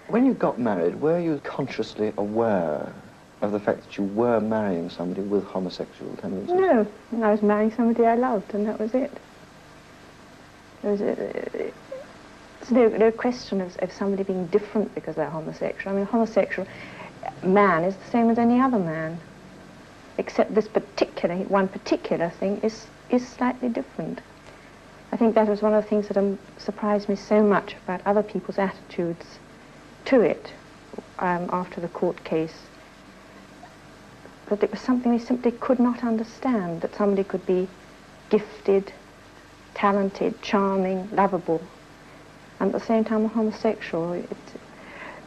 When you got married, were you consciously aware of the fact that you were marrying somebody with homosexual tendencies? No, I was marrying somebody I loved, and that was it. There's no question of somebody being different because they're homosexual. I mean, a homosexual man is the same as any other man, except this one particular thing is slightly different. I think that was one of the things that surprised me so much about other people's attitudes to it after the court case, that it was something they simply could not understand, that somebody could be gifted, talented, charming, lovable, and at the same time a homosexual.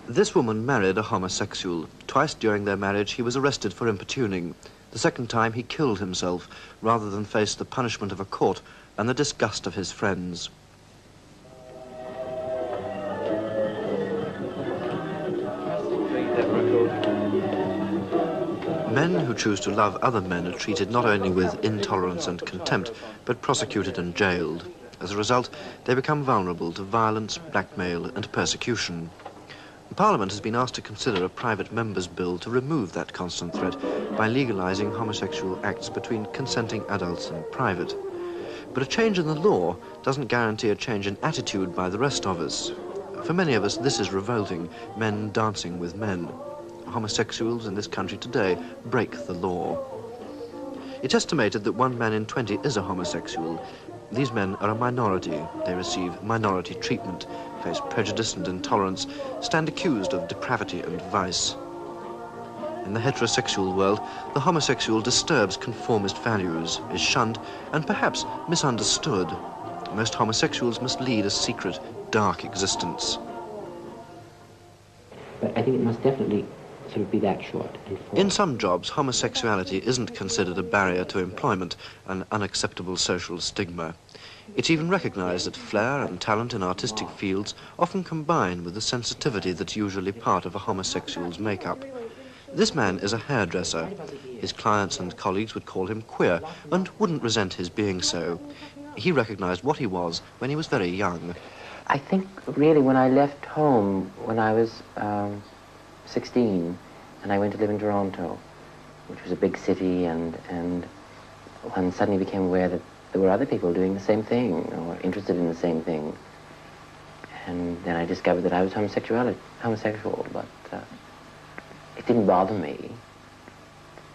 This woman married a homosexual. Twice during their marriage he was arrested for importuning. The second time he killed himself rather than face the punishment of a court and the disgust of his friends. Men who choose to love other men are treated not only with intolerance and contempt, but prosecuted and jailed. As a result, they become vulnerable to violence, blackmail and persecution. Parliament has been asked to consider a private member's bill to remove that constant threat by legalising homosexual acts between consenting adults and private. But a change in the law doesn't guarantee a change in attitude by the rest of us. For many of us, this is revolting, men dancing with men. Homosexuals in this country today break the law. It's estimated that 1 man in 20 is a homosexual. These men are a minority. They receive minority treatment, face prejudice and intolerance, stand accused of depravity and vice. In the heterosexual world, the homosexual disturbs conformist values, is shunned and perhaps misunderstood. Most homosexuals must lead a secret, dark existence. But I think it must definitely sort of be that short. In some jobs, homosexuality isn't considered a barrier to employment, an unacceptable social stigma. It's even recognized that flair and talent in artistic fields often combine with the sensitivity that's usually part of a homosexual's makeup. This man is a hairdresser. His clients and colleagues would call him queer and wouldn't resent his being so. He recognized what he was when he was very young. I think really when I left home, when I was 16, and I went to live in Toronto, which was a big city, and one suddenly became aware that there were other people doing the same thing, or interested in the same thing. And then I discovered that I was homosexual, but it didn't bother me.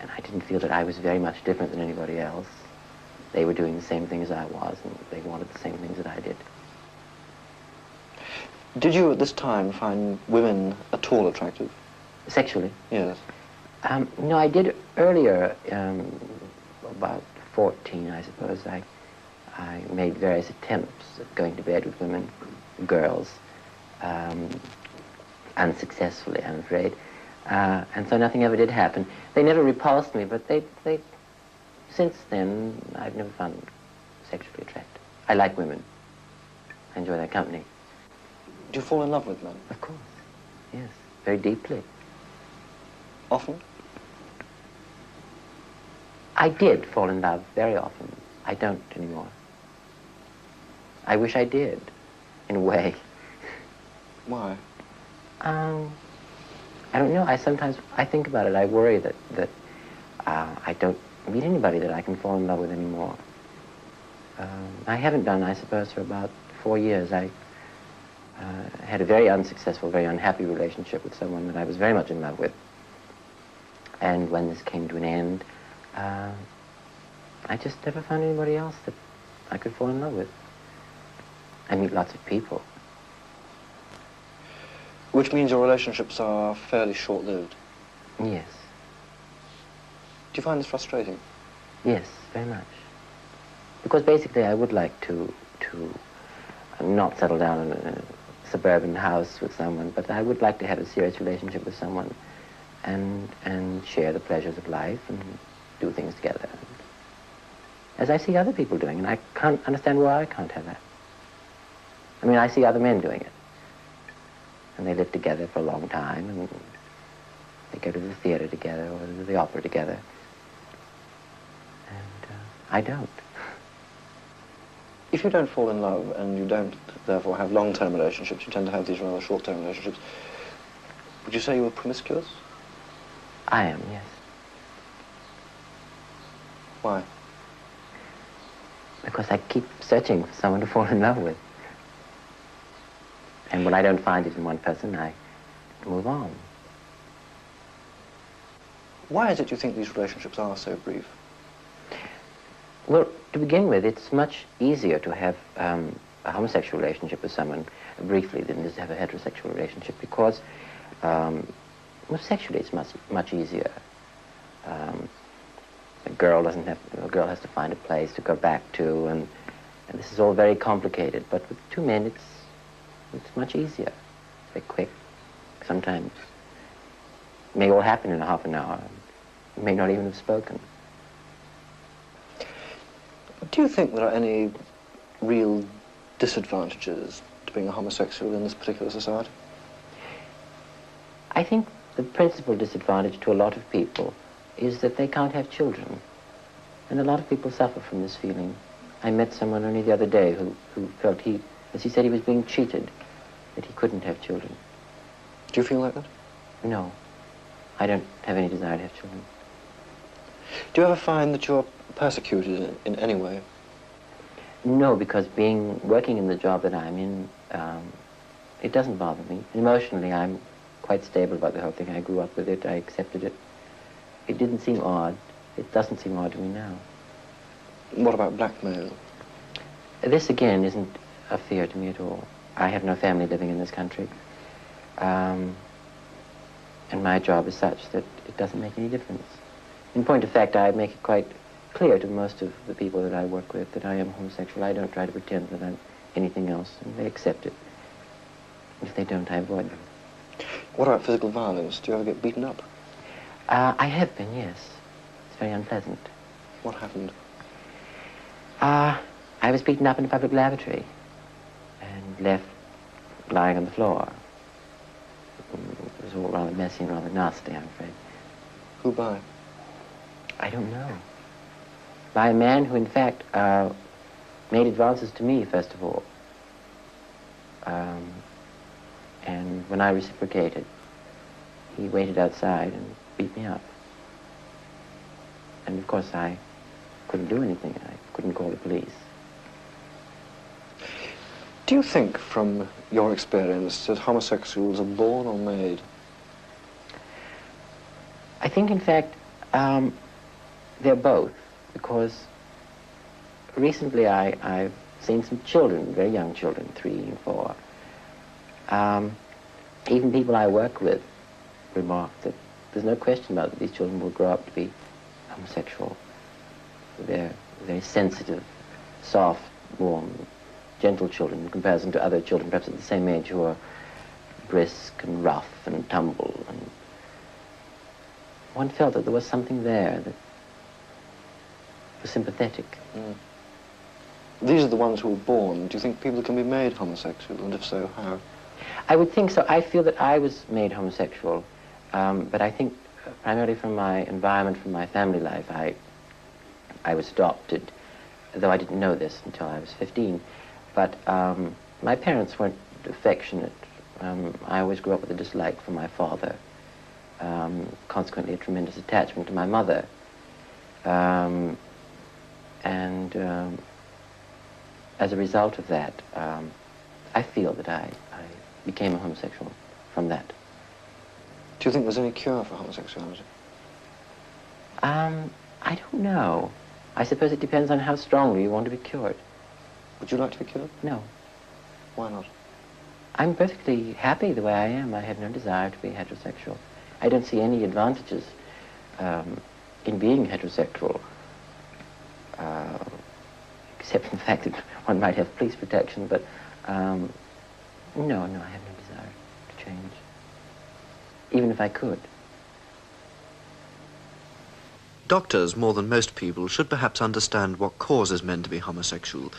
And I didn't feel that I was very much different than anybody else. They were doing the same things I was, and they wanted the same things that I did. Did you at this time find women at all attractive? Sexually? Yes. No, I did earlier, about 14, I suppose. I made various attempts at going to bed with women, girls, unsuccessfully, I'm afraid. And so nothing ever did happen. They never repulsed me, but since then, I've never found them sexually attractive. I like women. I enjoy their company. Do you fall in love with men? Of course, yes, very deeply. Often? I did fall in love very often. I don't anymore. I wish I did, in a way. Why? I don't know. I think about it. I worry that I don't meet anybody that I can fall in love with anymore. I haven't done, I suppose, for about 4 years. I had a very unsuccessful, very unhappy relationship with someone that I was very much in love with. And when this came to an end, I just never found anybody else that I could fall in love with. I meet lots of people. Which means your relationships are fairly short-lived? Yes. Do you find this frustrating? Yes, very much. Because basically I would like to not settle down in a suburban house with someone, but I would like to have a serious relationship with someone and share the pleasures of life and do things together, as I see other people doing, and I can't understand why I can't have that. I mean, I see other men doing it, and they live together for a long time, and they go to the theater together or to the opera together, and I don't. If you don't fall in love and you don't, therefore, have long-term relationships, you tend to have these rather short-term relationships, would you say you were promiscuous? I am, yes. Why? Because I keep searching for someone to fall in love with. And when I don't find it in one person, I move on. Why is it you think these relationships are so brief? Well, to begin with, it's much easier to have a homosexual relationship with someone briefly than it is to have a heterosexual relationship because, well, sexually it's much easier. A girl has to find a place to go back to, and this is all very complicated. But with two men, it's much easier, very quick. Sometimes it may all happen in a half an hour. You may not even have spoken. Do you think there are any real disadvantages to being a homosexual in this particular society? I think the principal disadvantage to a lot of people is that they can't have children. And a lot of people suffer from this feeling. I met someone only the other day who felt as he said, he was being cheated, that he couldn't have children. Do you feel like that? No. I don't have any desire to have children. Do you ever find that you're persecuted in any way? No, because working in the job that I'm in, it doesn't bother me. Emotionally, I'm quite stable about the whole thing. I grew up with it. I accepted it. It didn't seem odd. It doesn't seem odd to me now. What about blackmail? This, again, isn't a fear to me at all. I have no family living in this country. And my job is such that it doesn't make any difference. In point of fact, I make it quite clear to most of the people that I work with that I am homosexual. I don't try to pretend that I'm anything else, and they accept it. If they don't, I avoid them. What about physical violence? Do you ever get beaten up? I have been, yes. It's very unpleasant. What happened? I was beaten up in a public lavatory and left lying on the floor. It was all rather messy and rather nasty, I'm afraid. Who by? I don't know. By a man who, in fact, made advances to me, first of all. And when I reciprocated, he waited outside and beat me up. And of course, I couldn't do anything. I couldn't call the police. Do you think, from your experience, that homosexuals are born or made? I think, in fact, they're both, because recently I've seen some children, very young children, 3 and 4. Even people I work with remark that there's no question about that these children will grow up to be homosexual. They're very sensitive, soft, warm, gentle children in comparison to other children, perhaps at the same age, who are brisk and rough and tumble. And one felt that there was something there that was sympathetic. Mm. These are the ones who are born. Do you think people can be made homosexual, and if so, how? I would think so. I feel that I was made homosexual, but I think primarily from my environment, from my family life, I was adopted, though I didn't know this until I was 15. But my parents weren't affectionate. I always grew up with a dislike for my father, consequently a tremendous attachment to my mother. And as a result of that, I feel that I became a homosexual from that. Do you think there's any cure for homosexuality? I don't know. I suppose it depends on how strongly you want to be cured. Would you like to be cured? No. Why not? I'm perfectly happy the way I am. I have no desire to be heterosexual. I don't see any advantages in being heterosexual, except for the fact that one might have police protection, but No, no, I have no desire to change, even if I could. Doctors, more than most people, should perhaps understand what causes men to be homosexual.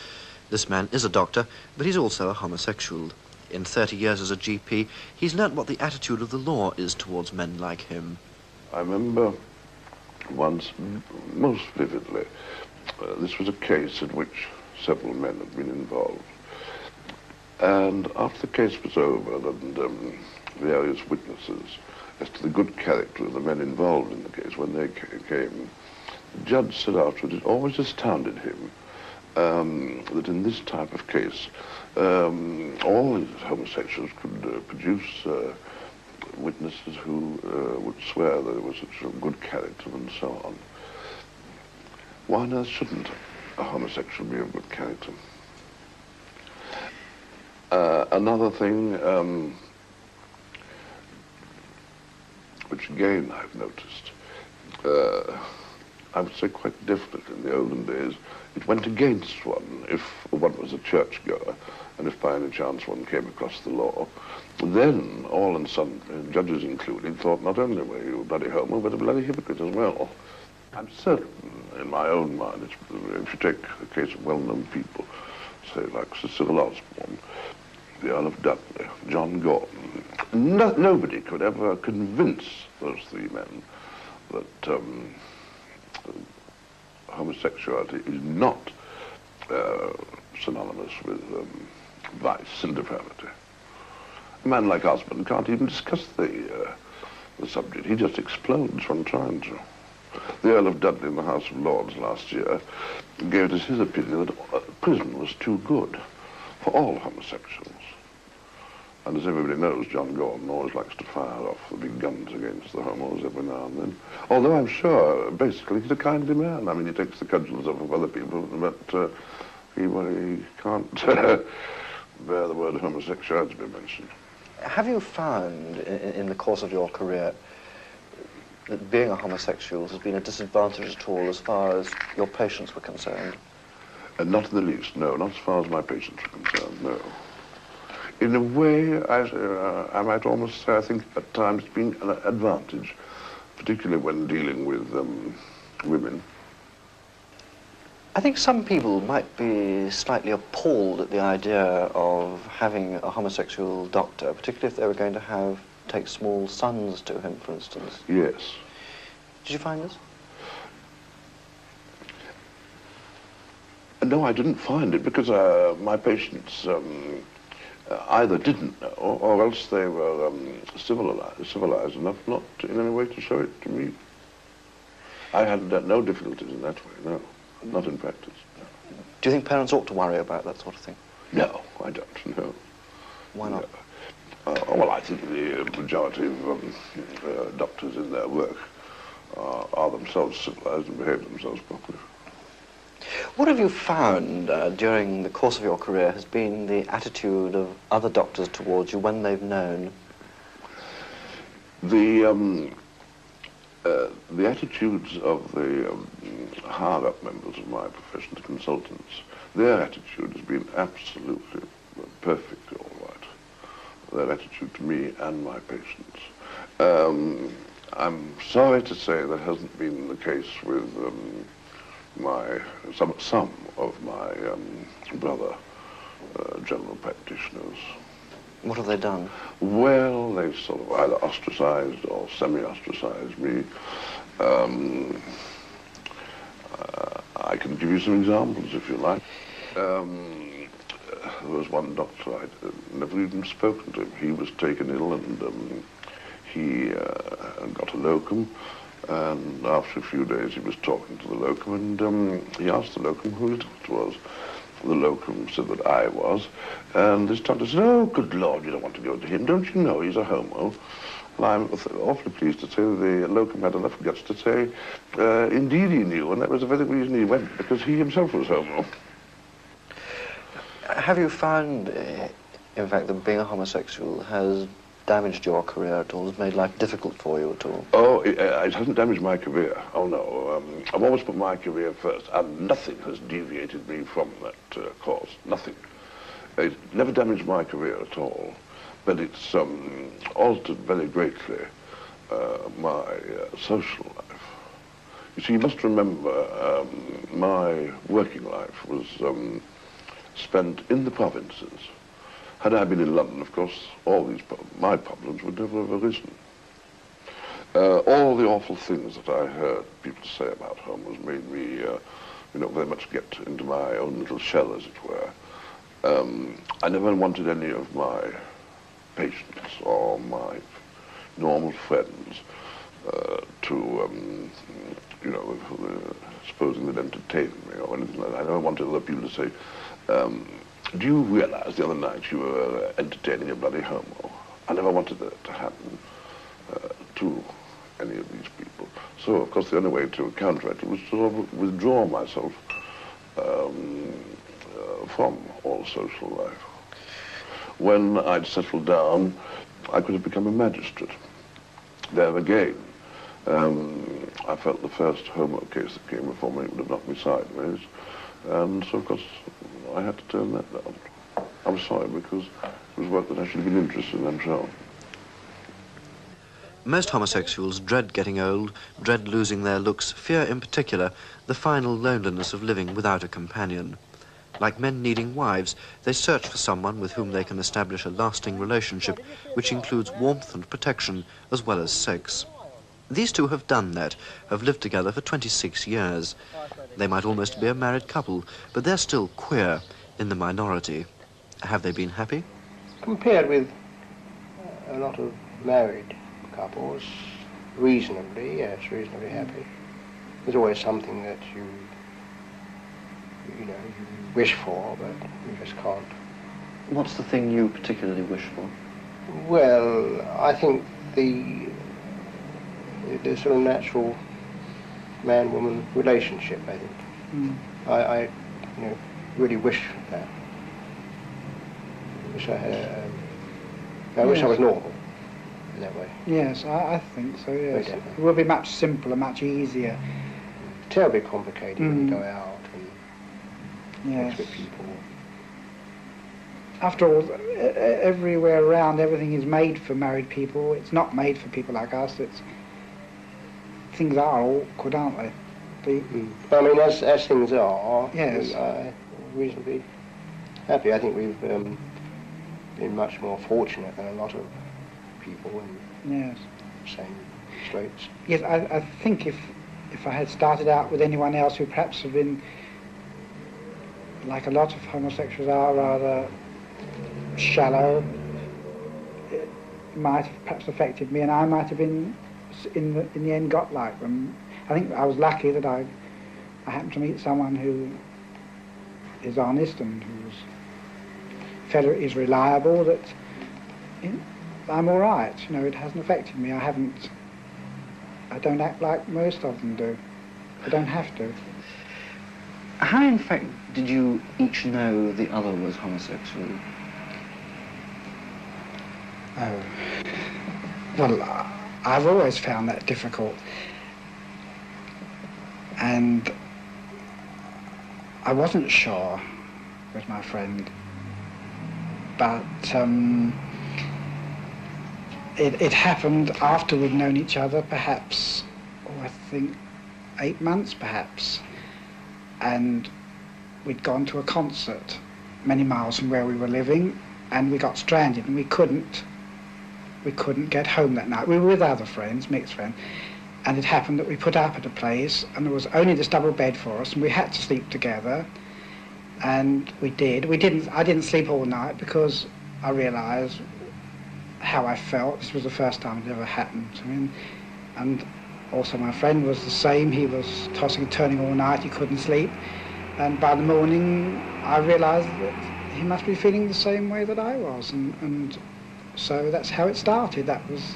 This man is a doctor, but he's also a homosexual. In 30 years as a GP, he's learnt what the attitude of the law is towards men like him. I remember once, most vividly, this was a case in which several men had been involved. And after the case was over and various witnesses as to the good character of the men involved in the case, when they came, the judge said afterwards it always astounded him that in this type of case, all these homosexuals could produce witnesses who would swear that there was such a good character and so on. Why on earth shouldn't a homosexual be of good character? Another thing, which again I've noticed, I would say quite definitely in the olden days, it went against one if one was a churchgoer, and if by any chance one came across the law, then all and some, judges included, thought not only were you a bloody homo, but a bloody hypocrite as well. I'm certain, in my own mind, if you take a case of well-known people, say like Sir Cyril Osborne, the Earl of Dudley, John Gordon, nobody could ever convince those three men that homosexuality is not synonymous with vice and depravity. A man like Osborne can't even discuss the subject. He just explodes when trying to. The Earl of Dudley in the House of Lords last year gave us his opinion that prison was too good for all homosexuals. And as everybody knows, John Gordon always likes to fire off the big guns against the homos every now and then. Although I'm sure, basically, he's a kindly man. I mean, he takes the cudgels off of other people, but he can't bear the word homosexuality to be mentioned. Have you found, in the course of your career, that being a homosexual has been a disadvantage at all as far as your patients were concerned? Not in the least, no. Not as far as my patients are concerned, no. In a way, I might almost say, I think at times it's been an advantage, particularly when dealing with women. I think some people might be slightly appalled at the idea of having a homosexual doctor, particularly if they were going to take small sons to him, for instance. Yes. Did you find this? No, I didn't find it because my patients either didn't know or else they were civilized enough not in any way to show it to me. I had no difficulties in that way, no. Not in practice, no. Do you think parents ought to worry about that sort of thing? No, I don't, no. Why not? Well, I think the majority of doctors in their work are themselves civilized and behave themselves properly. What have you found during the course of your career has been the attitude of other doctors towards you when they've known? The attitudes of the higher-up members of my profession, the consultants, their attitude has been absolutely perfect, all right. Their attitude to me and my patients. I'm sorry to say that hasn't been the case with some of my brother general practitioners. What have they done? Well, they've sort of either ostracized or semi-ostracized me. I can give you some examples if you like. There was one doctor I'd never even spoken to him. He was taken ill and he got a locum. And after a few days he was talking to the locum and he asked the locum who his doctor was. The locum said that I was, and this doctor said, "Oh, good Lord, you don't want to go to him. Don't you know he's a homo?" And I'm awfully pleased to say that the locum had enough guts to say, indeed he knew, and that was the very reason he went, because he himself was homo. Have you found, in fact, that being a homosexual has damaged your career at all, has made life difficult for you at all? Oh, it hasn't damaged my career. Oh, no. I've always put my career first, and nothing has deviated me from that course. Nothing. It never damaged my career at all, but it's altered very greatly my social life. You see, you must remember my working life was spent in the provinces. Had I been in London, of course, all these my problems would never have arisen. All the awful things that I heard people say about home was made me, very much get into my own little shell, as it were. I never wanted any of my patients or my normal friends to, supposing they'd entertain me or anything like that. I never wanted other people to say, do you realize the other night you were entertaining a bloody homo? I never wanted that to happen to any of these people. So, of course, the only way to counteract it was to sort of withdraw myself from all social life. When I'd settled down, I could have become a magistrate. There again, I felt the first homo case that came before me would have knocked me sideways, and so, of course, I had to turn that down. I'm sorry, because it was work that I should have been interested in, I'm sure. Most homosexuals dread getting old, dread losing their looks, fear in particular the final loneliness of living without a companion. Like men needing wives, they search for someone with whom they can establish a lasting relationship, which includes warmth and protection as well as sex. These two have done that, have lived together for 26 years. They might almost be a married couple, but they're still queer, in the minority. Have they been happy? Compared with a lot of married couples, reasonably, yes, reasonably happy. There's always something that you wish for, but you just can't. What's the thing you particularly wish for? Well, I think the sort of natural man-woman relationship, I think. I really wish that. Wish I had. I wish I was normal in that way. Yes, I think so. Yes, Very it will be much simpler, much easier. Terribly complicated when you go out and Yes. mix with people. After all, everywhere around, everything is made for married people. It's not made for people like us. Things are awkward, aren't they? I mean, as things are, Yes. we are reasonably happy. I think we've been much more fortunate than a lot of people in Yes. the same straits. Yes, I think if I had started out with anyone else who perhaps had been, like a lot of homosexuals are, rather shallow, it might have perhaps affected me, and I might have been, in the end, got like them. I think I was lucky that I happened to meet someone who is honest and is reliable, that I'm all right. It hasn't affected me. I don't act like most of them do. I don't have to. How, in fact, did you each know the other was homosexual? Oh. Well, I've always found that difficult. And I wasn't sure with my friend, but it happened after we'd known each other, perhaps, I think 8 months perhaps, and we'd gone to a concert many miles from where we were living, and we got stranded and we couldn't get home that night. We were with other friends, mixed friends, and it happened that we put up at a place and there was only this double bed for us and we had to sleep together, and we did. I didn't sleep all night because I realised how I felt. This was the first time it ever happened to me, and also my friend was the same. He was tossing and turning all night, he couldn't sleep, and by the morning I realised that he must be feeling the same way that I was, and so that's how it started. That was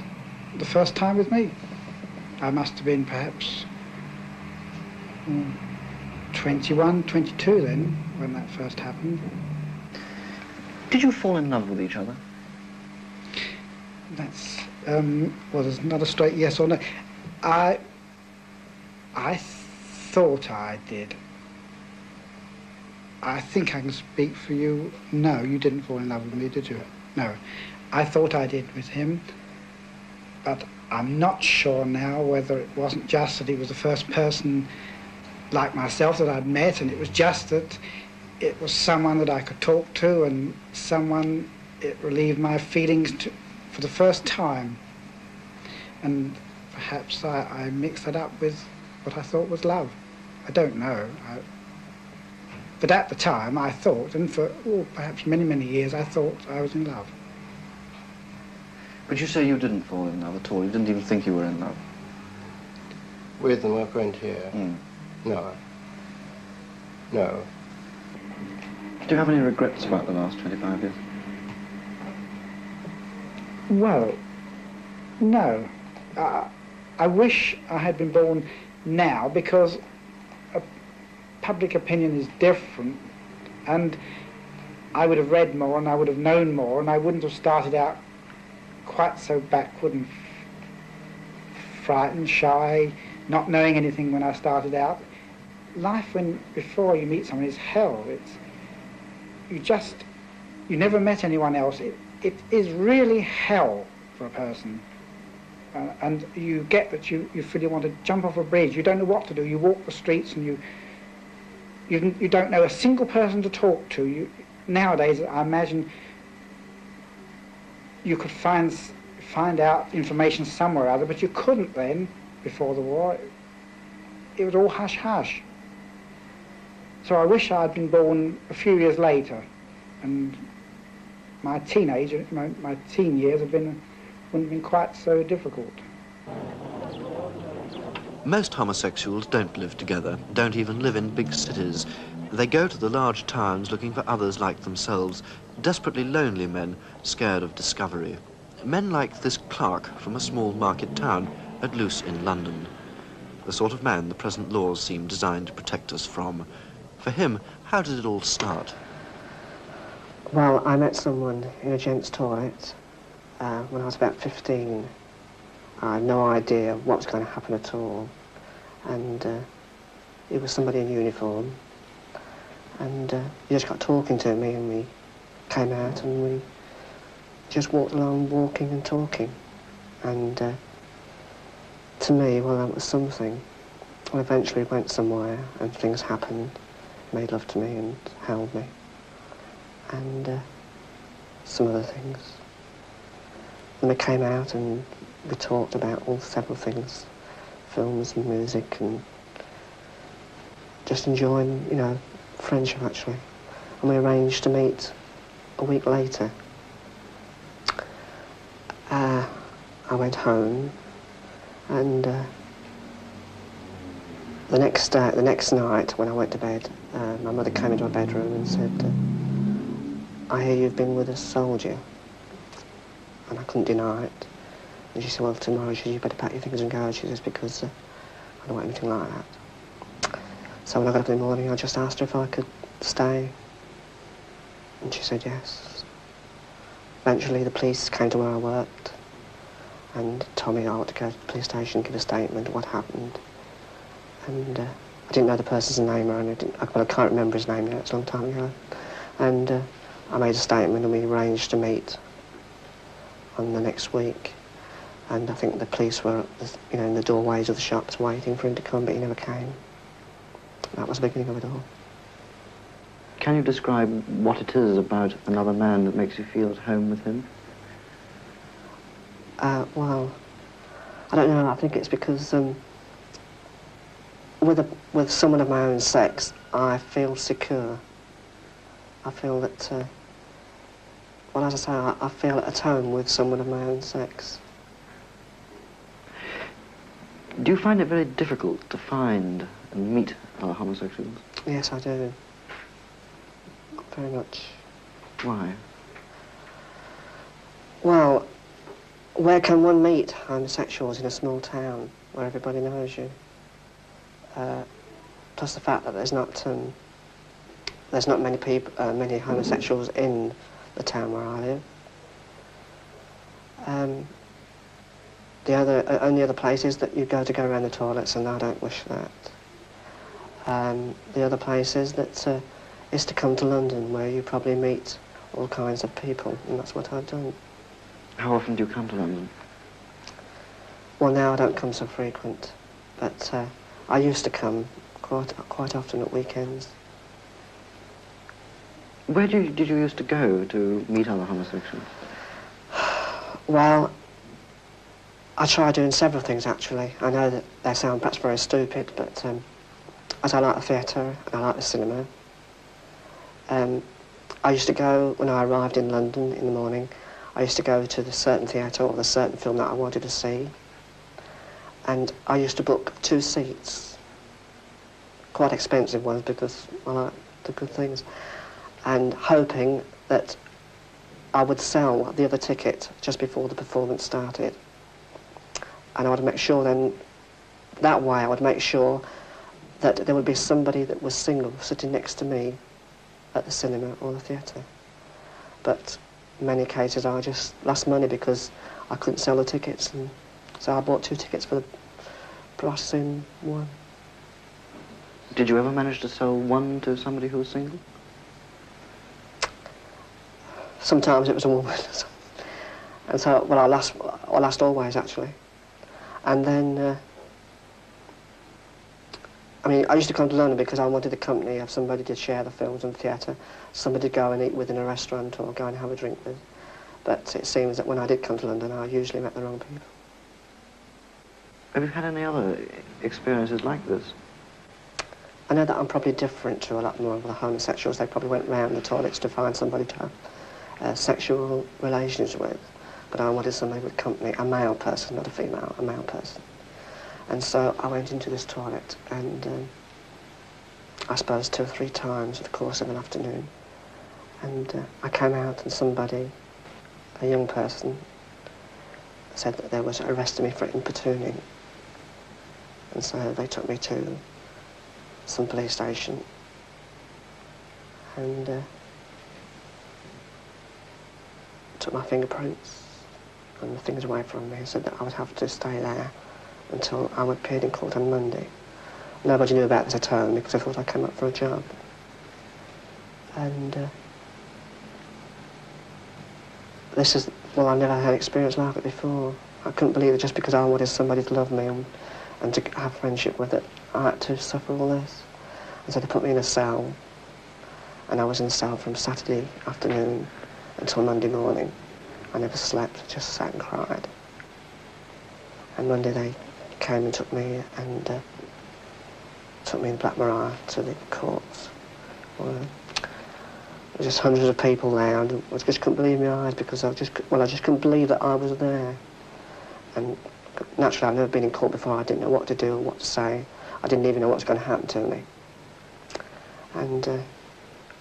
the first time with me. I must have been perhaps 21, 22 then, when that first happened. Did you fall in love with each other? That's, well, there's not a straight yes or no. I thought I did. I think I can speak for you. No, you didn't fall in love with me, did you? No. I thought I did with him, but I'm not sure now whether it wasn't just that he was the first person like myself that I'd met, and it was just that it was someone that I could talk to, and someone it relieved my feelings to, for the first time. And perhaps I mixed that up with what I thought was love. I don't know. But at the time I thought, and for perhaps many, many years, I thought I was in love. But you say you didn't fall in love at all? You didn't even think you were in love? With my friend here? No. No. Do you have any regrets about the last 25 years? Well, no. I wish I had been born now, because public opinion is different, and I would have read more and I would have known more, and I wouldn't have started out quite so backward and frightened, shy, not knowing anything when I started out. Life before you meet someone is hell. You never met anyone else. It is really hell for a person. And you get that you feel you want to jump off a bridge. You don't know what to do. You walk the streets and you don't know a single person to talk to. Nowadays, I imagine you could find out information somewhere or other, but you couldn't then, before the war. It was all hush-hush. So I wish I'd been born a few years later, and my teen years wouldn't have been quite so difficult. Most homosexuals don't live together, don't even live in big cities. They go to the large towns looking for others like themselves, desperately lonely men, scared of discovery. Men like this clerk from a small market town at Luce in London. The sort of man the present laws seem designed to protect us from. For him, how did it all start? Well, I met someone in a gents' toilet when I was about 15. I had no idea what was going to happen at all. And it was somebody in uniform. And he just got talking to me, and we came out and we just walked along, walking and talking. And to me, well, that was something. Well, eventually we went somewhere and things happened, made love to me and held me. And some other things. And we came out and we talked about all several things, films and music, and just enjoying, you know, friendship actually. And we arranged to meet a week later. I went home, and the next night when I went to bed, my mother came into my bedroom and said, "I hear you've been with a soldier." And I couldn't deny it. And she said, "Well, tomorrow," she said, "you better pack your things and go," she says, "because I don't want anything like that." So when I got up in the morning, I just asked her if I could stay. And she said yes. Eventually the police came to where I worked and told me I ought to go to the police station, give a statement of what happened. And I didn't know the person's name or anything. Well, I can't remember his name now, it's a long time ago. And I made a statement and we arranged to meet on the next week. And I think the police were, you know, in the doorways of the shops waiting for him to come, but he never came. That was the beginning of it all. Can you describe what it is about another man that makes you feel at home with him? Well, I don't know. I think it's because with someone of my own sex, I feel secure. I feel that, well, as I say, I feel at home with someone of my own sex. Do you find it very difficult to find and meet other homosexuals? Yes, I do. Very much. Why? Well, where can one meet homosexuals in a small town where everybody knows you? Plus the fact that there's not many people, many homosexuals in the town where I live. The only other place is that you go around the toilets, and I don't wish that. The other place is that is to come to London, where you probably meet all kinds of people, and that's what I've done. How often do you come to London? Well, now I don't come so frequent, but I used to come quite often at weekends. Where did you used to go to meet other homosexuals? Well, I try doing several things, actually. I know that they sound perhaps very stupid, but as I like the theatre and I like the cinema, I used to go, when I arrived in London in the morning, I used to go to the certain theatre or the certain film that I wanted to see, and I used to book 2 seats, quite expensive ones because I like the good things, and hoping that I would sell the other ticket just before the performance started. And I would make sure then, that way I would make sure that there would be somebody that was single sitting next to me at the cinema or the theatre. But in many cases I just lost money because I couldn't sell the tickets, and so I bought 2 tickets for the price in one. Did you ever manage to sell one to somebody who was single? Sometimes it was a woman. And so, well, I lost always, actually. And then, I mean, I used to come to London because I wanted the company of somebody to share the films and theatre, somebody to go and eat with in a restaurant or go and have a drink with. But it seems that when I did come to London, I usually met the wrong people. Have you had any other experiences like this? I know that I'm probably different to a lot more of the homosexuals. They probably went round the toilets to find somebody to have sexual relations with. But I wanted somebody with company, a male person, not a female, a male person. And so I went into this toilet, and I suppose 2 or 3 times in the course of an afternoon. And I came out, and somebody, a young person, said that they was arresting me for importuning. And so they took me to some police station, and took my fingerprints and the things away from me and said that I would have to stay there until I appeared in court on Monday. Nobody knew about this at home because I thought I came up for a job. And this is, well, I never had an experience like it before. I couldn't believe that just because I wanted somebody to love me and to have friendship with it, I had to suffer all this. And so they put me in a cell, and I was in the cell from Saturday afternoon until Monday morning. I never slept, just sat and cried. And Monday they came and took me in Black Maria to the courts. Well, there was just hundreds of people there, and I just couldn't believe my eyes because I just couldn't believe that I was there. And naturally, I've never been in court before. I didn't know what to do or what to say. I didn't even know what was going to happen to me. And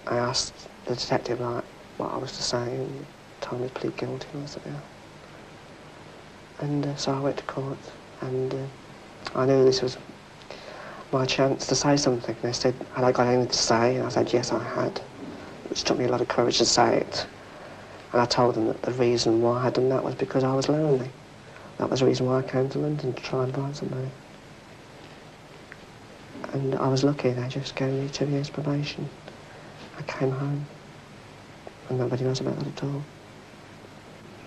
I asked the detective like what I was to say, and he told me to plead guilty. And I said, yeah. And so I went to court, and I knew this was my chance to say something. They said, had I got anything to say? And I said, yes, I had, which took me a lot of courage to say it. And I told them that the reason why I had done that was because I was lonely. That was the reason why I came to London, to try and find somebody. And I was lucky, they just gave me 2 years probation. I came home, and nobody knows about that at all.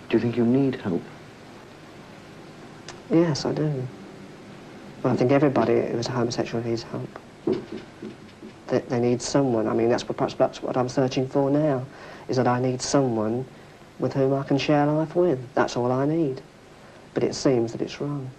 Do you think you need help? Yes, I do. Well, I think everybody who is a homosexual needs help. They need someone. I mean, perhaps that's what I'm searching for now, is that I need someone with whom I can share life with. That's all I need. But it seems that it's wrong.